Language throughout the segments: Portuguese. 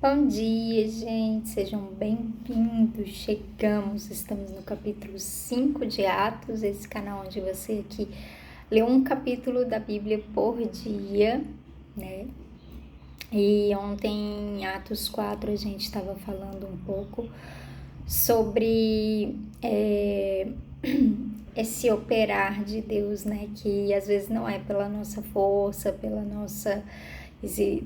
Bom dia, gente, sejam bem-vindos. Estamos no capítulo 5 de Atos, esse canal onde você aqui lê um capítulo da Bíblia por dia, né? E ontem, em Atos 4, a gente estava falando um pouco sobre esse operar de Deus, né? Que às vezes não é pela nossa força, pela nossa...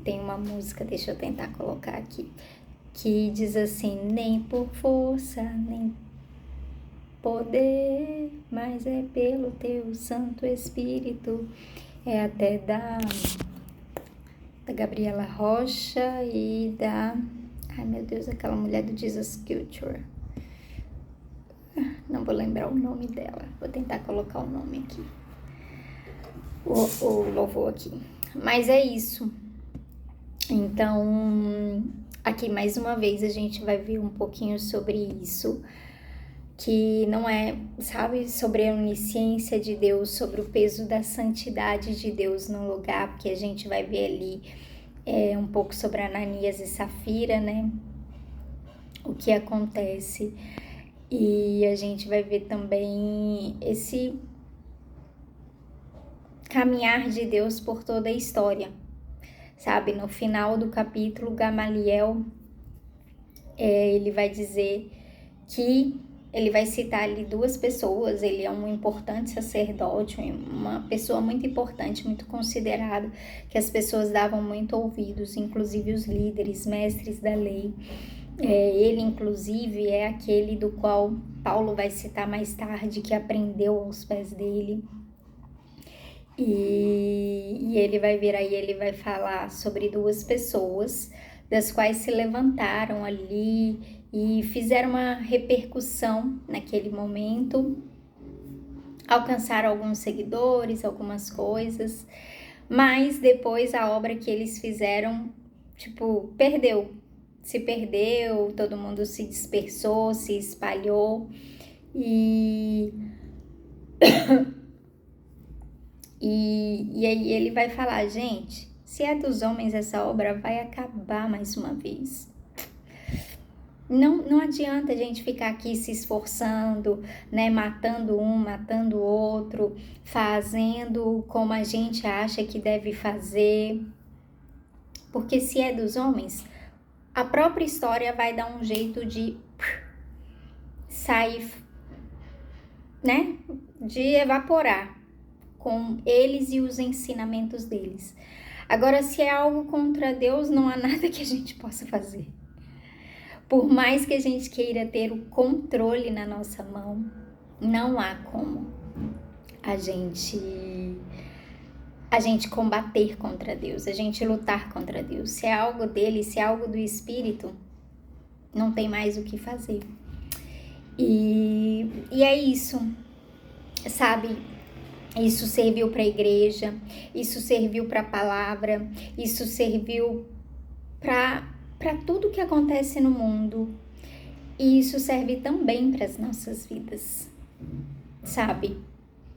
Tem uma música, deixa eu tentar colocar aqui, que diz assim: nem por força, nem poder, mas é pelo teu Santo Espírito. É até da Gabriela Rocha e da... Ai, meu Deus, aquela mulher do Jesus Culture. Não vou lembrar o nome dela. Vou tentar colocar o nome aqui. O louvor aqui. Mas é isso. Então, aqui mais uma vez a gente vai ver um pouquinho sobre isso, que não é, sabe, sobre a onisciência de Deus, sobre o peso da santidade de Deus no lugar, porque a gente vai ver ali um pouco sobre Ananias e Safira, né, o que acontece, e a gente vai ver também esse caminhar de Deus por toda a história. Sabe, no final do capítulo, Gamaliel, ele vai dizer que ele vai citar ali duas pessoas. Ele é um importante sacerdote, uma pessoa muito importante, muito considerado, que as pessoas davam muito ouvidos, inclusive os líderes, mestres da lei. Ele, inclusive, é aquele do qual Paulo vai citar mais tarde, que aprendeu aos pés dele. E ele vai vir aí, ele vai falar sobre duas pessoas, das quais se levantaram ali e fizeram uma repercussão naquele momento, alcançaram alguns seguidores, algumas coisas, mas depois a obra que eles fizeram, se perdeu, todo mundo se dispersou, se espalhou E aí ele vai falar: gente, se é dos homens essa obra, vai acabar mais uma vez. Não adianta a gente ficar aqui se esforçando, né, matando um, matando o outro, fazendo como a gente acha que deve fazer. Porque se é dos homens, a própria história vai dar um jeito de sair, né, de evaporar com eles e os ensinamentos deles. Agora, se é algo contra Deus, não há nada que a gente possa fazer. Por mais que a gente queira ter o controle na nossa mão, não há como a gente combater contra Deus, a gente lutar contra Deus. Se é algo dele, se é algo do Espírito, não tem mais o que fazer. E é isso, sabe? Isso serviu para a igreja, isso serviu para a palavra, isso serviu para tudo que acontece no mundo. E isso serve também para as nossas vidas, sabe?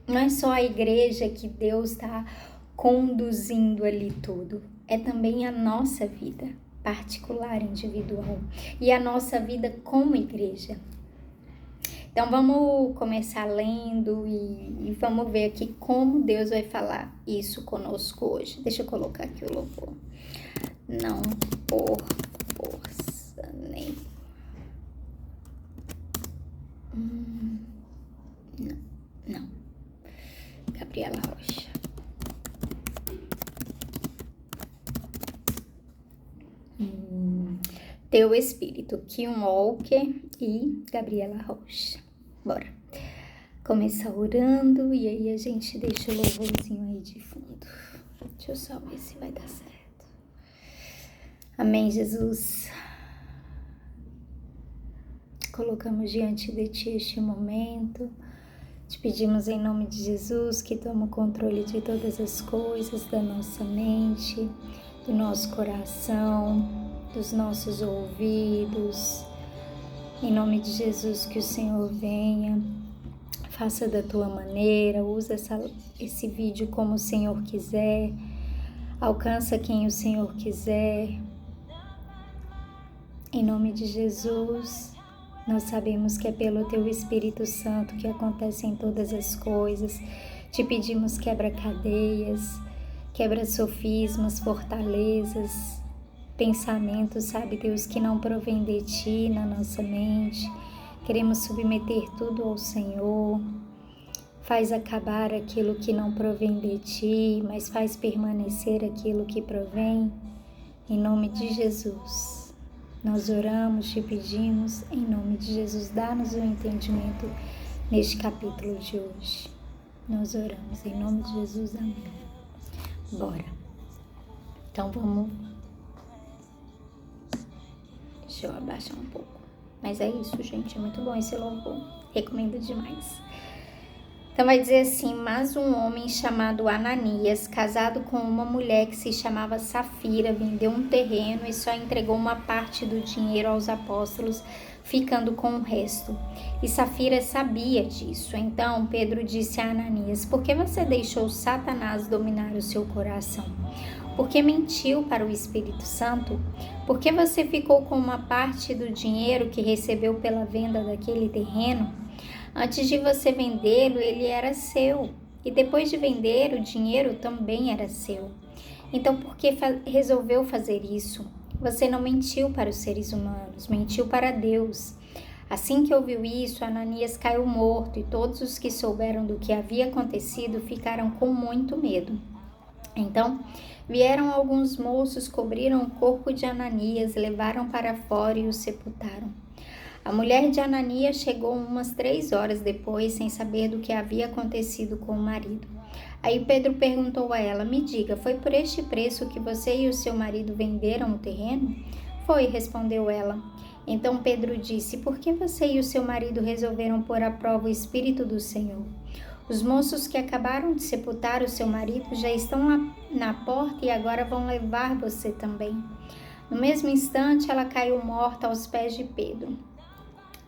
Não é só a igreja que Deus está conduzindo ali tudo, é também a nossa vida particular, individual, e a nossa vida como igreja. Então vamos começar lendo e vamos ver aqui como Deus vai falar isso conosco hoje. Deixa eu colocar aqui o louvor. Não por força nem... Não. Gabriela Rocha. Teu Espírito, Kim Walker e Gabriela Rocha. Bora. Começar orando e aí a gente deixa o louvorzinho aí de fundo. Deixa eu só ver se vai dar certo. Amém, Jesus. Colocamos diante de Ti este momento. Te pedimos em nome de Jesus que tome o controle de todas as coisas, da nossa mente, do nosso coração, dos nossos ouvidos. Em nome de Jesus, que o Senhor venha, faça da tua maneira, usa esse vídeo como o Senhor quiser, alcança quem o Senhor quiser. Em nome de Jesus, nós sabemos que é pelo Teu Espírito Santo que acontecem todas as coisas. Te pedimos quebra cadeias, quebra sofismas, fortalezas, pensamentos, sabe, Deus, que não provém de Ti na nossa mente. Queremos submeter tudo ao Senhor. Faz acabar aquilo que não provém de Ti, mas faz permanecer aquilo que provém. Em nome de Jesus, nós oramos, te pedimos, em nome de Jesus, dá-nos o entendimento neste capítulo de hoje. Nós oramos, em nome de Jesus, amém. Bora. Então vamos... Deixa eu abaixar um pouco. Mas é isso, gente, é muito bom esse louvor. Recomendo demais. Então vai dizer assim: mas um homem chamado Ananias, casado com uma mulher que se chamava Safira, vendeu um terreno e só entregou uma parte do dinheiro aos apóstolos, ficando com o resto. E Safira sabia disso. Então Pedro disse a Ananias: por que você deixou Satanás dominar o seu coração? Por que mentiu para o Espírito Santo? Por que você ficou com uma parte do dinheiro que recebeu pela venda daquele terreno? Antes de você vendê-lo, ele era seu. E depois de vender, o dinheiro também era seu. Então, por que resolveu fazer isso? Você não mentiu para os seres humanos, mentiu para Deus. Assim que ouviu isso, Ananias caiu morto e todos os que souberam do que havia acontecido ficaram com muito medo. Então, vieram alguns moços, cobriram o corpo de Ananias, levaram para fora e o sepultaram. A mulher de Ananias chegou umas 3 horas depois, sem saber do que havia acontecido com o marido. Aí Pedro perguntou a ela: me diga, foi por este preço que você e o seu marido venderam o terreno? Foi, respondeu ela. Então Pedro disse: por que você e o seu marido resolveram pôr à prova o Espírito do Senhor? Os moços que acabaram de sepultar o seu marido já estão lá na porta e agora vão levar você também. No mesmo instante, ela caiu morta aos pés de Pedro.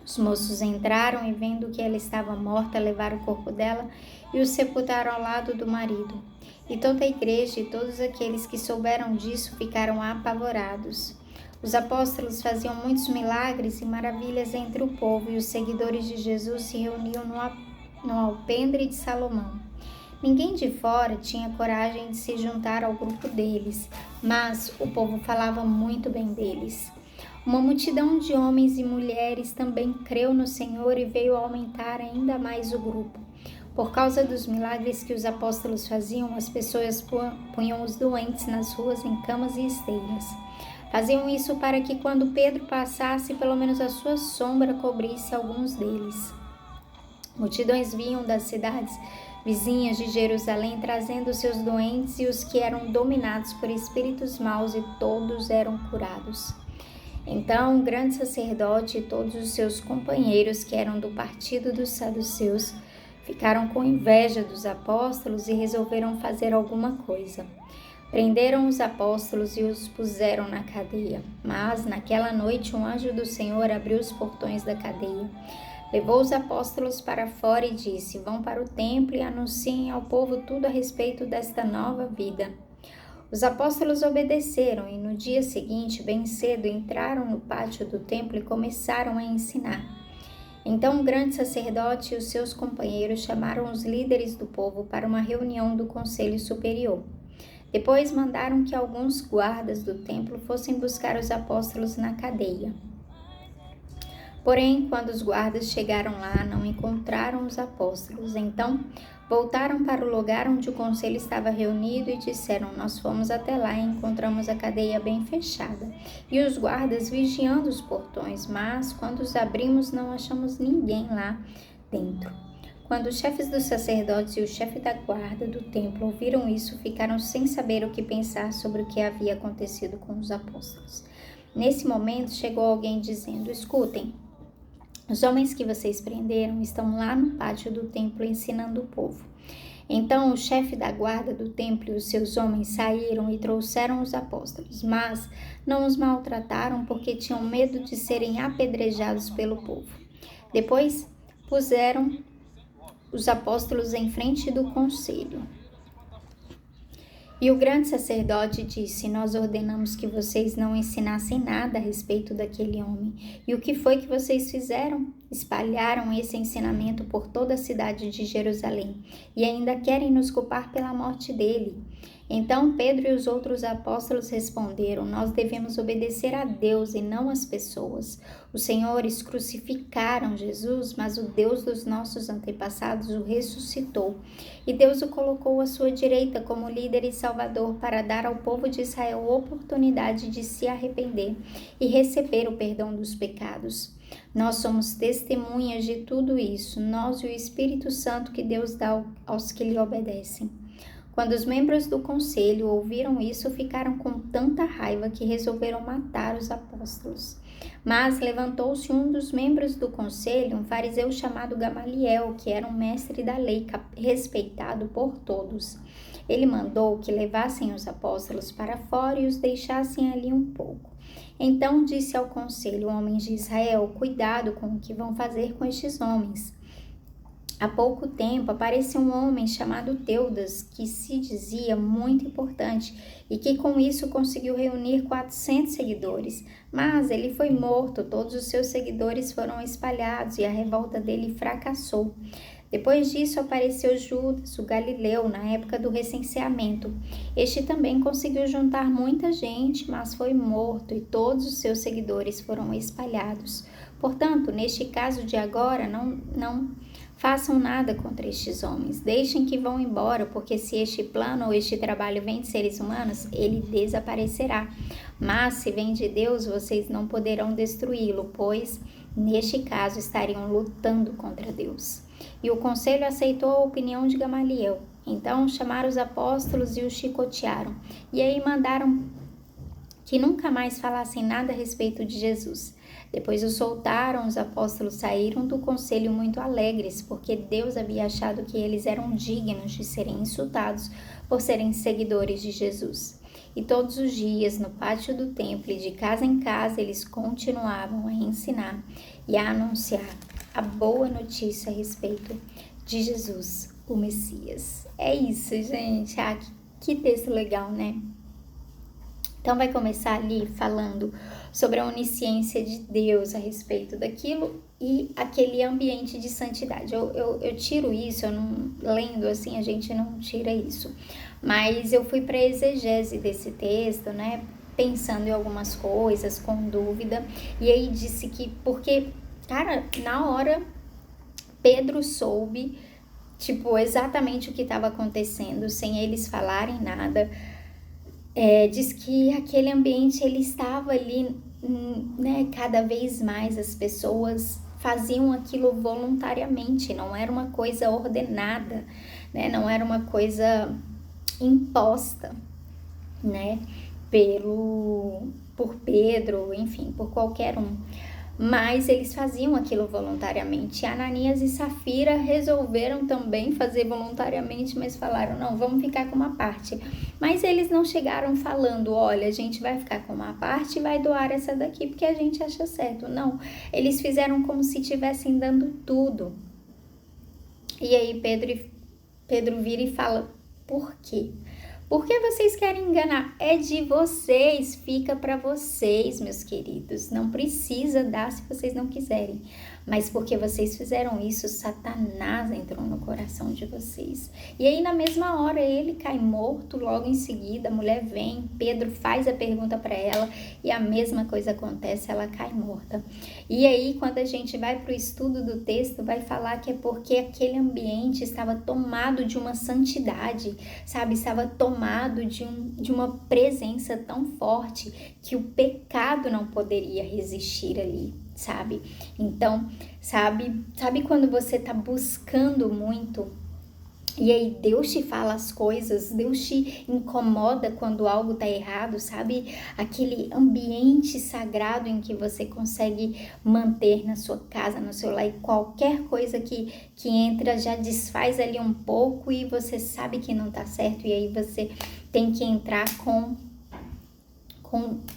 Os moços entraram e, vendo que ela estava morta, levaram o corpo dela e o sepultaram ao lado do marido. E toda a igreja e todos aqueles que souberam disso ficaram apavorados. Os apóstolos faziam muitos milagres e maravilhas entre o povo, e os seguidores de Jesus se reuniam no alpendre de Salomão. Ninguém de fora tinha coragem de se juntar ao grupo deles, mas o povo falava muito bem deles. Uma multidão de homens e mulheres também creu no Senhor e veio aumentar ainda mais o grupo. Por causa dos milagres que os apóstolos faziam, as pessoas punham os doentes nas ruas em camas e esteiras. Faziam isso para que, quando Pedro passasse, pelo menos a sua sombra cobrisse alguns deles. Multidões vinham das cidades vizinhas de Jerusalém, trazendo seus doentes e os que eram dominados por espíritos maus, e todos eram curados. Então o grande sacerdote e todos os seus companheiros, que eram do partido dos saduceus, ficaram com inveja dos apóstolos e resolveram fazer alguma coisa. Prenderam os apóstolos e os puseram na cadeia. Mas naquela noite um anjo do Senhor abriu os portões da cadeia. Levou os apóstolos para fora e disse: vão para o templo e anunciem ao povo tudo a respeito desta nova vida. Os apóstolos obedeceram e no dia seguinte, bem cedo, entraram no pátio do templo e começaram a ensinar. Então o grande sacerdote e os seus companheiros chamaram os líderes do povo para uma reunião do conselho superior. Depois mandaram que alguns guardas do templo fossem buscar os apóstolos na cadeia. Porém, quando os guardas chegaram lá, não encontraram os apóstolos. Então, voltaram para o lugar onde o conselho estava reunido e disseram: nós fomos até lá e encontramos a cadeia bem fechada e os guardas vigiando os portões, mas quando os abrimos não achamos ninguém lá dentro. Quando os chefes dos sacerdotes e o chefe da guarda do templo ouviram isso, ficaram sem saber o que pensar sobre o que havia acontecido com os apóstolos. Nesse momento, chegou alguém dizendo: escutem, os homens que vocês prenderam estão lá no pátio do templo ensinando o povo. Então o chefe da guarda do templo e os seus homens saíram e trouxeram os apóstolos, mas não os maltrataram porque tinham medo de serem apedrejados pelo povo. Depois puseram os apóstolos em frente do conselho E o grande sacerdote disse: nós ordenamos que vocês não ensinassem nada a respeito daquele homem. E o que foi que vocês fizeram? Espalharam esse ensinamento por toda a cidade de Jerusalém e ainda querem nos culpar pela morte dele. Então Pedro e os outros apóstolos responderam: nós devemos obedecer a Deus e não às pessoas. Os senhores crucificaram Jesus, mas o Deus dos nossos antepassados o ressuscitou. E Deus o colocou à sua direita como líder e salvador para dar ao povo de Israel oportunidade de se arrepender e receber o perdão dos pecados. Nós somos testemunhas de tudo isso, nós e o Espírito Santo que Deus dá aos que lhe obedecem. Quando os membros do conselho ouviram isso, ficaram com tanta raiva que resolveram matar os apóstolos. Mas levantou-se um dos membros do conselho, um fariseu chamado Gamaliel, que era um mestre da lei, respeitado por todos. Ele mandou que levassem os apóstolos para fora e os deixassem ali um pouco. Então disse ao conselho: homens de Israel, cuidado com o que vão fazer com estes homens. Há pouco tempo apareceu um homem chamado Teudas, que se dizia muito importante e que com isso conseguiu reunir 400 seguidores. Mas ele foi morto, todos os seus seguidores foram espalhados e a revolta dele fracassou. Depois disso apareceu Judas, o Galileu, na época do recenseamento. Este também conseguiu juntar muita gente, mas foi morto e todos os seus seguidores foram espalhados. Portanto, neste caso de agora, não façam nada contra estes homens. Deixem que vão embora, porque se este plano ou este trabalho vem de seres humanos, ele desaparecerá. Mas se vem de Deus, vocês não poderão destruí-lo, pois neste caso estariam lutando contra Deus. E o conselho aceitou a opinião de Gamaliel. Então chamaram os apóstolos e os chicotearam. E aí mandaram que nunca mais falassem nada a respeito de Jesus. Depois os soltaram, os apóstolos saíram do conselho muito alegres, porque Deus havia achado que eles eram dignos de serem insultados por serem seguidores de Jesus. E todos os dias, no pátio do templo e de casa em casa, eles continuavam a ensinar e a anunciar a boa notícia a respeito de Jesus, o Messias. É isso, gente. Que texto legal, né? Então vai começar ali falando sobre a onisciência de Deus a respeito daquilo e aquele ambiente de santidade. Eu tiro isso, eu não lendo assim, a gente não tira isso. Mas eu fui para a exegese desse texto, né? Pensando em algumas coisas, com dúvida. E aí disse que, porque, cara, na hora Pedro soube, exatamente o que estava acontecendo, sem eles falarem nada. Diz que aquele ambiente ele estava ali, né, cada vez mais as pessoas faziam aquilo voluntariamente, não era uma coisa ordenada, né, não era uma coisa imposta, né, por Pedro, enfim, por qualquer um. Mas eles faziam aquilo voluntariamente. Ananias e Safira resolveram também fazer voluntariamente, mas falaram, não, vamos ficar com uma parte. Mas eles não chegaram falando, olha, a gente vai ficar com uma parte e vai doar essa daqui porque a gente acha certo. Não, eles fizeram como se estivessem dando tudo. E aí Pedro vira e fala, por quê? Por que vocês querem enganar? É de vocês, fica para vocês, meus queridos. Não precisa dar se vocês não quiserem. Mas porque vocês fizeram isso, Satanás entrou no coração de vocês. E aí na mesma hora ele cai morto, logo em seguida a mulher vem, Pedro faz a pergunta para ela e a mesma coisa acontece, ela cai morta. E aí quando a gente vai para o estudo do texto, vai falar que é porque aquele ambiente estava tomado de uma santidade, sabe? Estava tomado de uma presença tão forte que o pecado não poderia resistir ali, sabe? Então, sabe quando você tá buscando muito e aí Deus te fala as coisas, Deus te incomoda quando algo tá errado, sabe? Aquele ambiente sagrado em que você consegue manter na sua casa, no seu lar, e qualquer coisa que entra já desfaz ali um pouco e você sabe que não tá certo e aí você tem que entrar com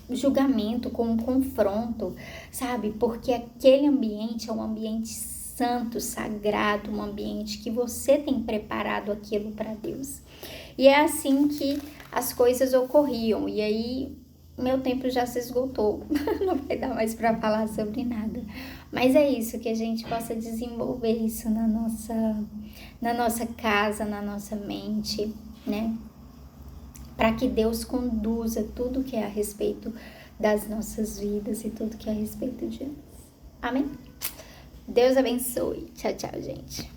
julgamento, com confronto, sabe? Porque aquele ambiente é um ambiente santo, sagrado, um ambiente que você tem preparado aquilo para Deus. E é assim que as coisas ocorriam. E aí, meu tempo já se esgotou. Não vai dar mais para falar sobre nada. Mas é isso, que a gente possa desenvolver isso na nossa casa, na nossa mente, né? Para que Deus conduza tudo que é a respeito das nossas vidas e tudo que é a respeito de nós. Amém? Deus abençoe. Tchau, tchau, gente.